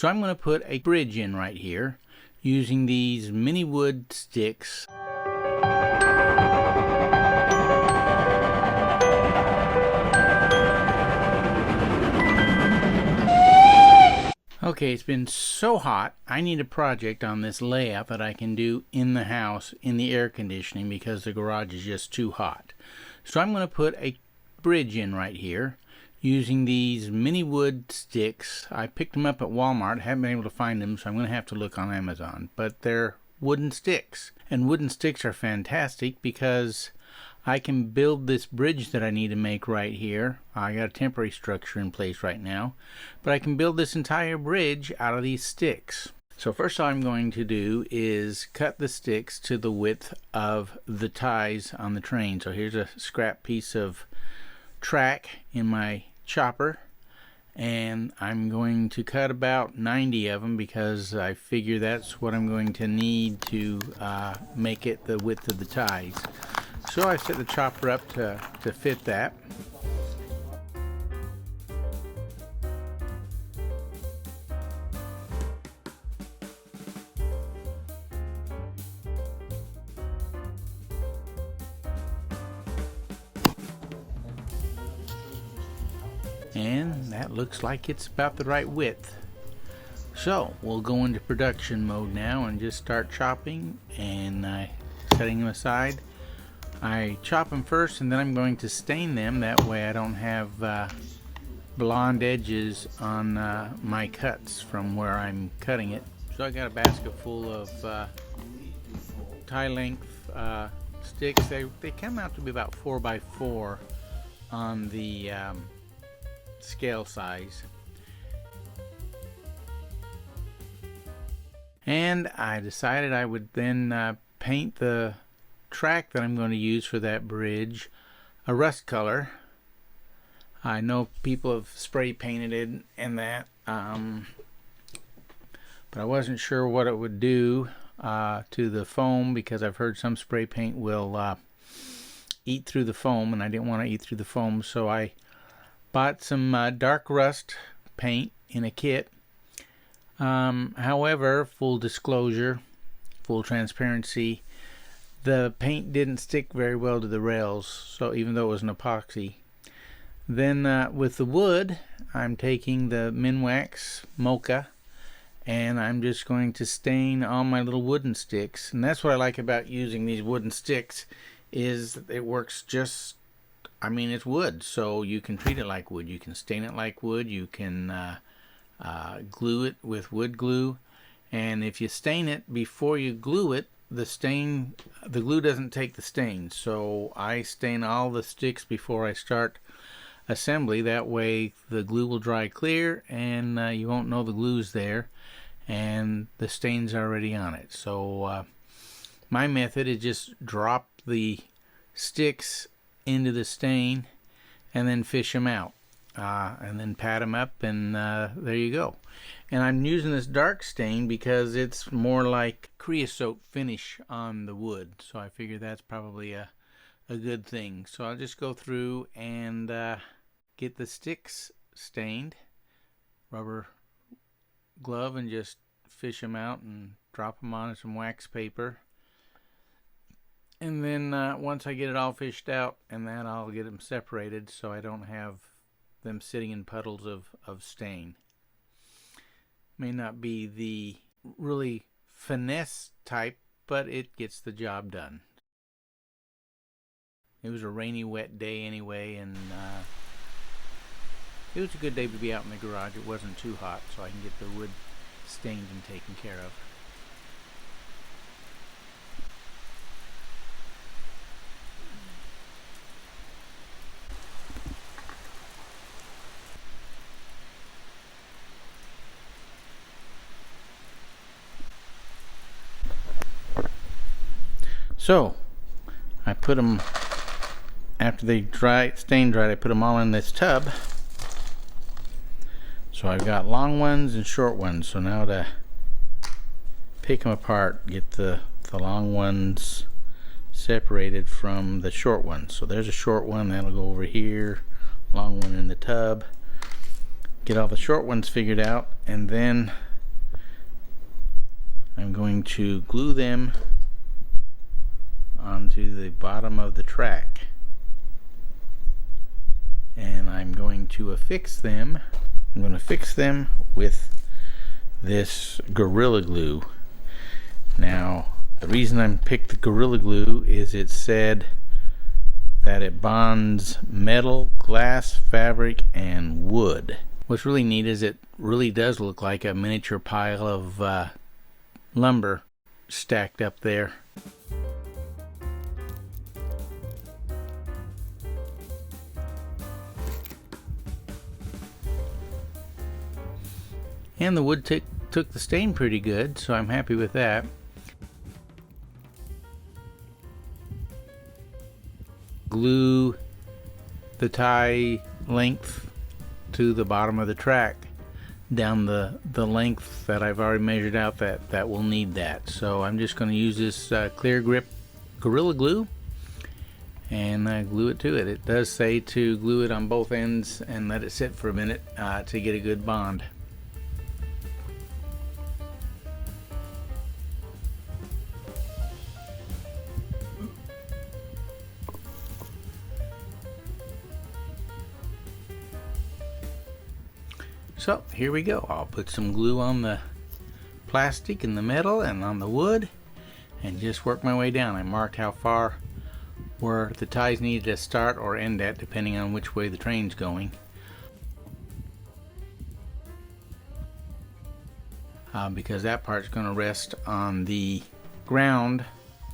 So I'm going to put a bridge in right here using these mini wood sticks. Okay, it's been so hot, I need a project on this layout that I can do in the house in the air conditioning because the garage is just too hot. So I'm going to put a bridge in right here using these mini wood sticks. I picked them up at Walmart, haven't been able to find them, so I'm going to have to look on Amazon. But they're wooden sticks, and wooden sticks are fantastic because I can build this bridge that I need to make right here. I got a temporary structure in place right now, but I can build this entire bridge out of these sticks. So first all I'm going to do is cut the sticks to the width of the ties on the train. So here's a scrap piece of track in my chopper, and I'm going to cut about 90 of them because I figure that's what I'm going to need to make it the width of the ties. So I set the chopper up to fit that. And that looks like it's about the right width. So we'll go into production mode now and just start chopping and setting them aside. I chop them first and then I'm going to stain them, that way I don't have blonde edges on my cuts from where I'm cutting it. So I got a basket full of tie length sticks. They come out to be about 4x4 on the scale size. And I decided I would then paint the track that I'm going to use for that bridge a rust color. I know people have spray painted it and that, but I wasn't sure what it would do to the foam, because I've heard some spray paint will eat through the foam, and I didn't want to eat through the foam, so I bought some dark rust paint in a kit. However, full disclosure, full transparency, the paint didn't stick very well to the rails, so even though it was an epoxy. Then with the wood, I'm taking the Minwax Mocha and I'm just going to stain all my little wooden sticks. And that's what I like about using these wooden sticks, is it works just, I mean, it's wood, so you can treat it like wood, you can stain it like wood, you can glue it with wood glue, and if you stain it before you glue it, the glue doesn't take the stain. So I stain all the sticks before I start assembly, that way the glue will dry clear and you won't know the glue's there and the stain's already on it. So my method is just drop the sticks into the stain and then fish them out, and then pat them up, and there you go. And I'm using this dark stain because it's more like creosote finish on the wood, so I figure that's probably a good thing. So I'll just go through and get the sticks stained, rubber glove, and just fish them out and drop them on some wax paper. And then once I get it all fished out and that, I'll get them separated so I don't have them sitting in puddles of stain. May not be the really finesse type, but it gets the job done. It was a rainy, wet day anyway, and it was a good day to be out in the garage. It wasn't too hot, so I can get the wood stained and taken care of. So I put them, after they stain dried, I put them all in this tub. So I've got long ones and short ones. So now to pick them apart, get the long ones separated from the short ones. So there's a short one, that'll go over here, long one in the tub. Get all the short ones figured out, and then I'm going to glue them onto the bottom of the track, and I'm going to affix them. I'm going to fix them with this Gorilla Glue. Now, the reason I picked the Gorilla Glue is it said that it bonds metal, glass, fabric, and wood. What's really neat is it really does look like a miniature pile of lumber stacked up there. And the wood took the stain pretty good, so I'm happy with that. Glue the tie length to the bottom of the track down the length that I've already measured out that will need that. So I'm just going to use this clear grip Gorilla Glue and glue it to it. It does say to glue it on both ends and let it sit for a minute to get a good bond. So here we go. I'll put some glue on the plastic and the metal and on the wood and just work my way down. I marked how far where the ties needed to start or end at depending on which way the train's going. Because that part's going to rest on the ground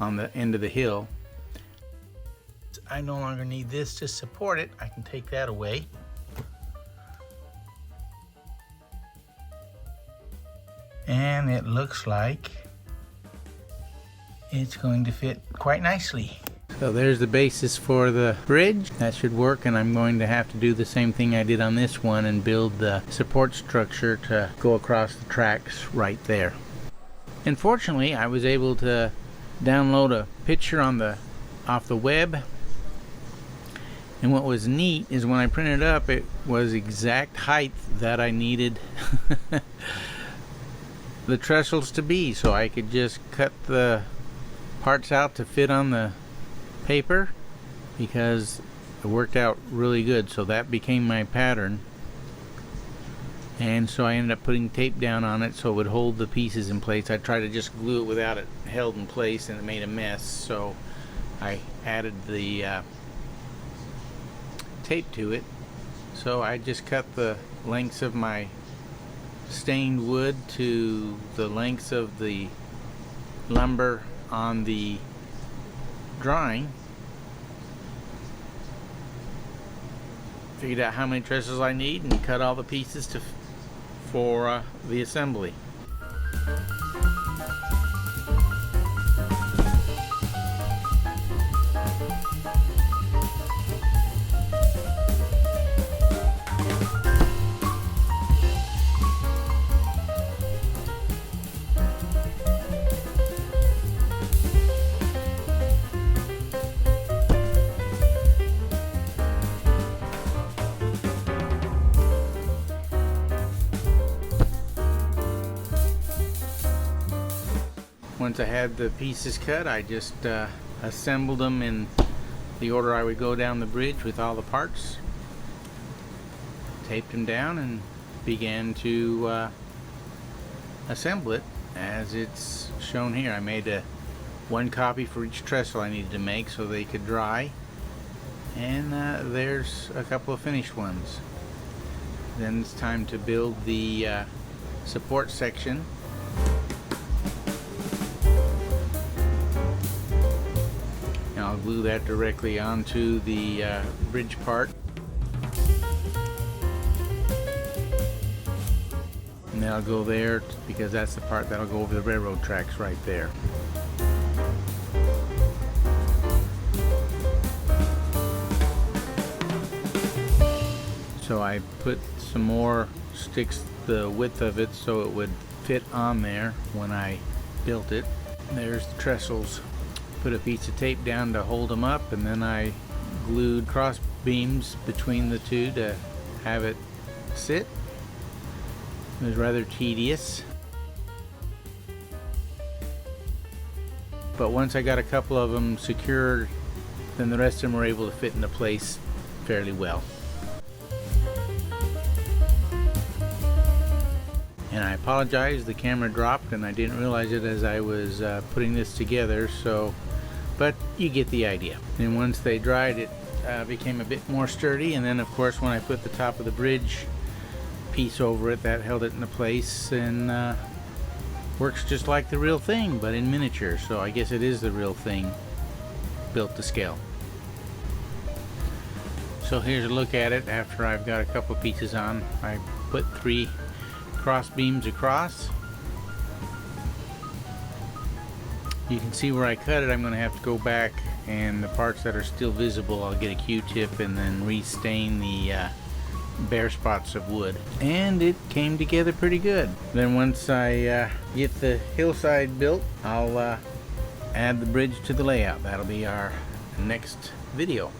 on the end of the hill. I no longer need this to support it. I can take that away. And it looks like it's going to fit quite nicely. So there's the basis for the bridge. That should work, and I'm going to have to do the same thing I did on this one and build the support structure to go across the tracks right there. Unfortunately, I was able to download a picture off the web, and what was neat is when I printed it up, it was exact height that I needed the trestles to be, so I could just cut the parts out to fit on the paper because it worked out really good. So that became my pattern, and so I ended up putting tape down on it so it would hold the pieces in place. I tried to just glue it without it held in place and it made a mess, so I added the tape to it. So I just cut the lengths of my stained wood to the lengths of the lumber on the drawing. Figured out how many trestles I need and cut all the pieces for the assembly. Once I had the pieces cut, I just assembled them in the order I would go down the bridge with all the parts, taped them down, and began to assemble it as it's shown here. I made one copy for each trestle I needed to make so they could dry, and there's a couple of finished ones. Then it's time to build the support section. I'll glue that directly onto the bridge part. And then I'll go there because that's the part that'll go over the railroad tracks right there. So I put some more sticks the width of it so it would fit on there when I built it. There's the trestles. Put a piece of tape down to hold them up, and then I glued cross beams between the two to have it sit. It was rather tedious. but once I got a couple of them secured, then the rest of them were able to fit into place fairly well. And I apologize, the camera dropped and I didn't realize it as I was putting this together, but you get the idea. And once they dried, it became a bit more sturdy, and then of course when I put the top of the bridge piece over it, that held it into place, and works just like the real thing but in miniature. So I guess it is the real thing built to scale. So here's a look at it after I've got a couple pieces on. I put 3 cross beams across. You can see where I cut it. I'm going to have to go back, and the parts that are still visible, I'll get a Q-tip and then restain the bare spots of wood. And it came together pretty good. Then once I get the hillside built, I'll add the bridge to the layout. That'll be our next video.